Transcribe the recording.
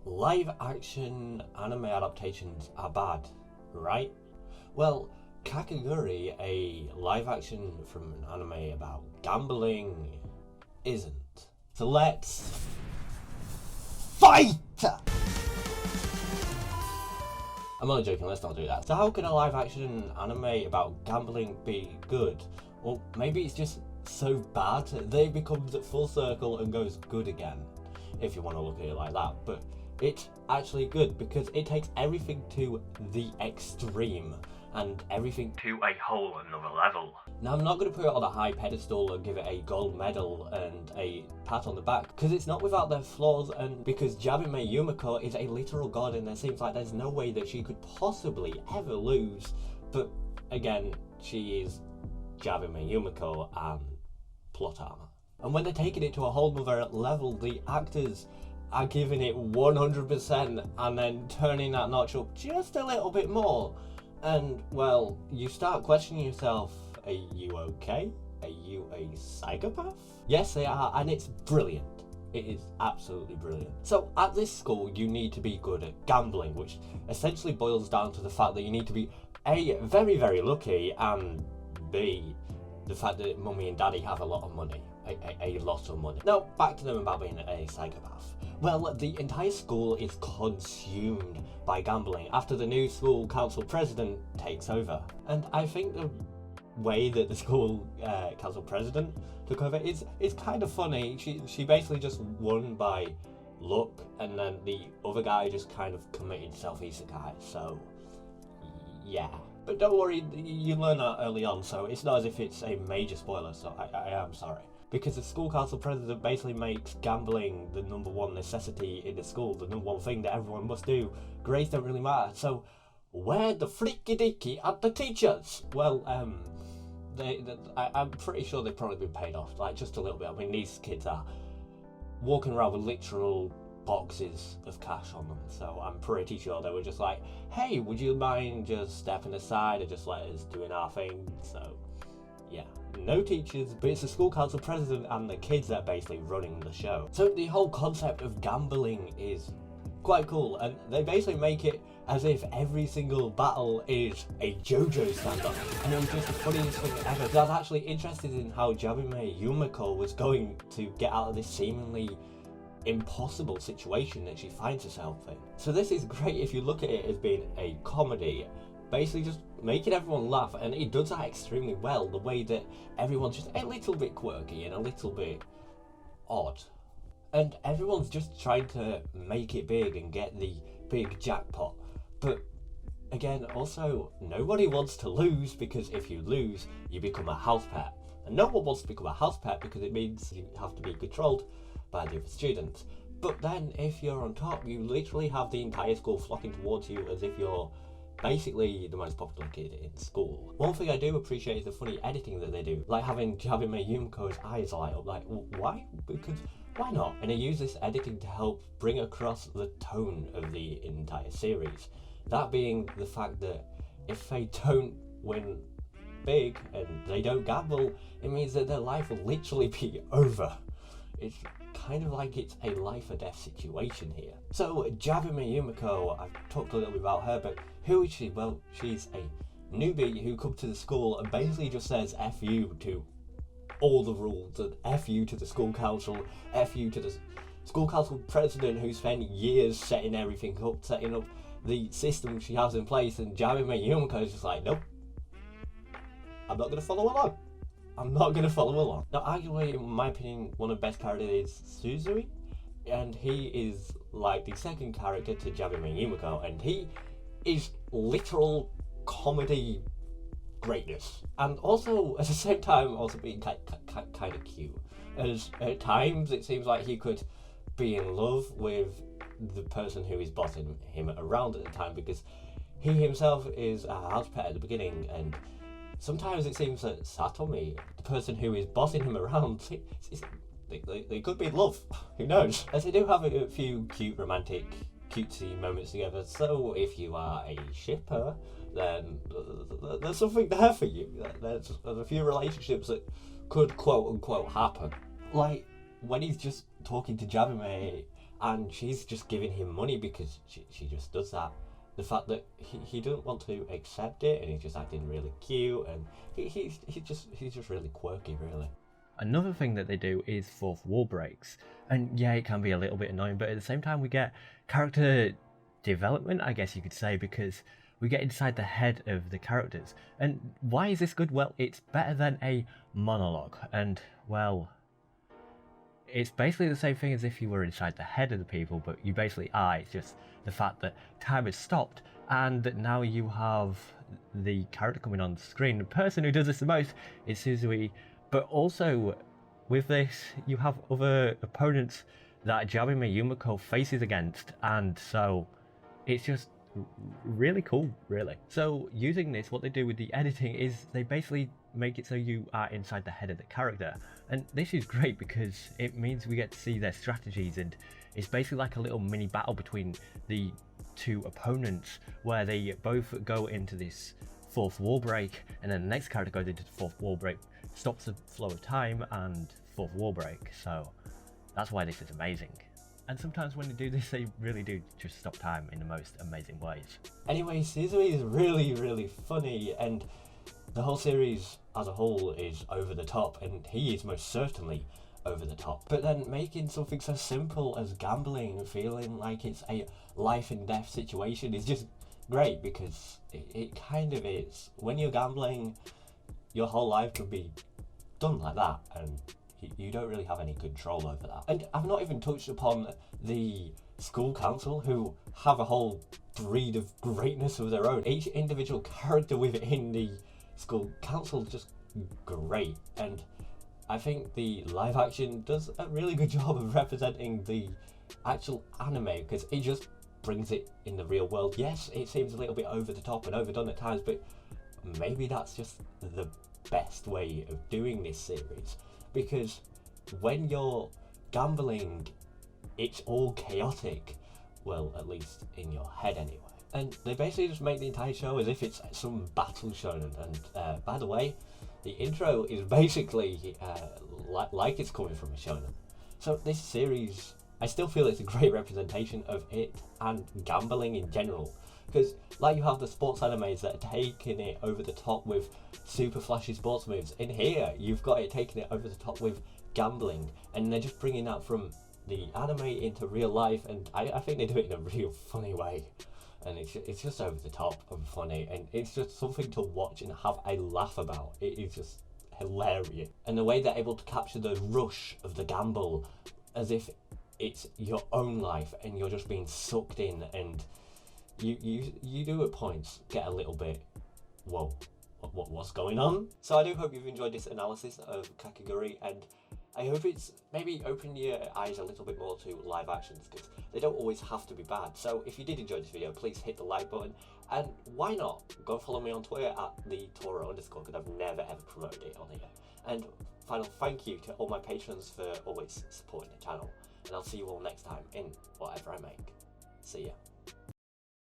Live action anime adaptations are bad, right? Well, Kakegurui, a live action from an anime about gambling, isn't. So let's fight! I'm only joking, let's not do that. So how can a live action anime about gambling be good? Well, maybe it's just so bad that it becomes full circle and goes good again, if you want to look at it like that. But it's actually good because it takes everything to the extreme and everything to a whole another level. Now, I'm not going to put it on a high pedestal and give it a gold medal and a pat on the back because it's not without their flaws, and because Jabime Yumiko is a literal god and it seems like there's no way that she could possibly ever lose. But again, she is Jabime Yumiko and plot armor. And when they're taking it to a whole nother level, the actors are giving it 100% and then turning that notch up just a little bit more. And, well, you start questioning yourself, are you okay? Are you a psychopath? Yes, they are, and it's brilliant. It is absolutely brilliant. So, at this school, you need to be good at gambling, which essentially boils down to the fact that you need to be A, very, very lucky, and B, the fact that mummy and daddy have a lot of money. A lot of money. Now, back to them about being a psychopath. Well, the entire school is consumed by gambling after the new school council president takes over. And I think the way that the school council president took over is kind of funny. She basically just won by luck, and then the other guy just kind of committed self-isekai. So, yeah. But don't worry, you learn that early on, so it's not as if it's a major spoiler, so I am sorry. Because the school council president basically makes gambling the number one necessity in the school, the number one thing that everyone must do. Grades don't really matter, so where the freaky dicky are the teachers? Well, I'm pretty sure they've probably been paid off, like just a little bit. I mean, these kids are walking around with literal boxes of cash on them, so I'm pretty sure they were just like, hey, would you mind just stepping aside and just let us doing our thing? So yeah, no teachers, but it's the school council president and the kids that are basically running the show. So the whole concept of gambling is quite cool, and they basically make it as if every single battle is a JoJo stand-up, and it was just the funniest thing ever. I was actually interested in how Jabime Yumiko was going to get out of this seemingly impossible situation that she finds herself in. So this is great if you look at it as being a comedy, basically just making everyone laugh, and it does that extremely well, the way that everyone's just a little bit quirky and a little bit odd, and everyone's just trying to make it big and get the big jackpot. But again, also, nobody wants to lose, because if you lose, you become a house pet, and no one wants to become a house pet because it means you have to be controlled by the other students. But then if you're on top, you literally have the entire school flocking towards you as if you're basically the most popular kid in school. One thing I do appreciate is the funny editing that they do, like having Jabime Yumiko's eyes light up, like, why? Because why not? And they use this editing to help bring across the tone of the entire series. That being the fact that if they don't win big and they don't gamble, it means that their life will literally be over. It's kind of like it's a life or death situation here. So Jabime Yumiko, I've talked a little bit about her, but who is she? Well, she's a newbie who comes to the school and basically just says F you to all the rules, and F you to the school council, F you to the school council president who spent years setting everything up, setting up the system she has in place, and Jabime Yumiko is just like, nope, I'm not going to follow along. I'm not going to follow along. Now, arguably, in my opinion, one of the best characters is Suzui, and he is like the second character to Jabime Yumiko, and he is literal comedy greatness, and also at the same time also being kind of cute, as at times it seems like he could be in love with the person who is bossing him around at the time, because he himself is a house pet at the beginning, and sometimes it seems that Satomi, the person who is bossing him around, they could be in love. Who knows? As they do have a few cute, romantic, cutesy moments together, so if you are a shipper, then there's something there for you. There's a few relationships that could quote-unquote happen. Like, when he's just talking to Jabime and she's just giving him money because she just does that. The fact that he doesn't want to accept it, and he's just acting really cute, and he's just really quirky, really. Another thing that they do is fourth wall breaks, and yeah, it can be a little bit annoying, but at the same time we get character development, I guess you could say, because we get inside the head of the characters. And why is this good? Well, it's better than a monologue, and well, it's basically the same thing as if you were inside the head of the people, but you basically are. It's just the fact that time has stopped, and now you have the character coming on the screen. The person who does this the most is Suzui, but also with this, you have other opponents that Jabime Yumiko faces against, and so it's just really cool, really. So using this, what they do with the editing is they basically make it so you are inside the head of the character, and this is great because it means we get to see their strategies, and it's basically like a little mini battle between the two opponents where they both go into this fourth wall break, and then the next character goes into the fourth wall break, stops the flow of time, and fourth wall break. So that's why this is amazing. And sometimes when they do this, they really do just stop time in the most amazing ways. Anyway, Suzui is really funny, and the whole series as a whole is over the top, and he is most certainly over the top. But then making something so simple as gambling feeling like it's a life and death situation is just great, because it kind of is. When you're gambling, your whole life could be done like that, and you don't really have any control over that. And I've not even touched upon the school council, who have a whole breed of greatness of their own. Each individual character within the school council is just great, and I think the live action does a really good job of representing the actual anime, because it just brings it in the real world. Yes, it seems a little bit over the top and overdone at times, but maybe that's just the best way of doing this series, because when you're gambling, it's all chaotic. Well, at least in your head anyway. And they basically just make the entire show as if it's some battle shonen. And by the way, the intro is basically like it's coming from a shonen. So this series, I still feel it's a great representation of it and gambling in general. Because like you have the sports animes that are taking it over the top with super flashy sports moves, in here you've got it taking it over the top with gambling, and they're just bringing that from the anime into real life, and I think they do it in a real funny way. And it's just over the top and funny, and it's just something to watch and have a laugh about. It is just hilarious. And the way they're able to capture the rush of the gamble as if it's your own life and you're just being sucked in, and you do at points get a little bit, whoa, what's going on? So I do hope you've enjoyed this analysis of Kakegurui, and I hope it's maybe opened your eyes a little bit more to live actions, because they don't always have to be bad. So if you did enjoy this video, please hit the like button, and why not go follow me on Twitter at the Tora_, because I've never ever promoted it on here. And final thank you to all my patrons for always supporting the channel, and I'll see you all next time in whatever I make. See ya.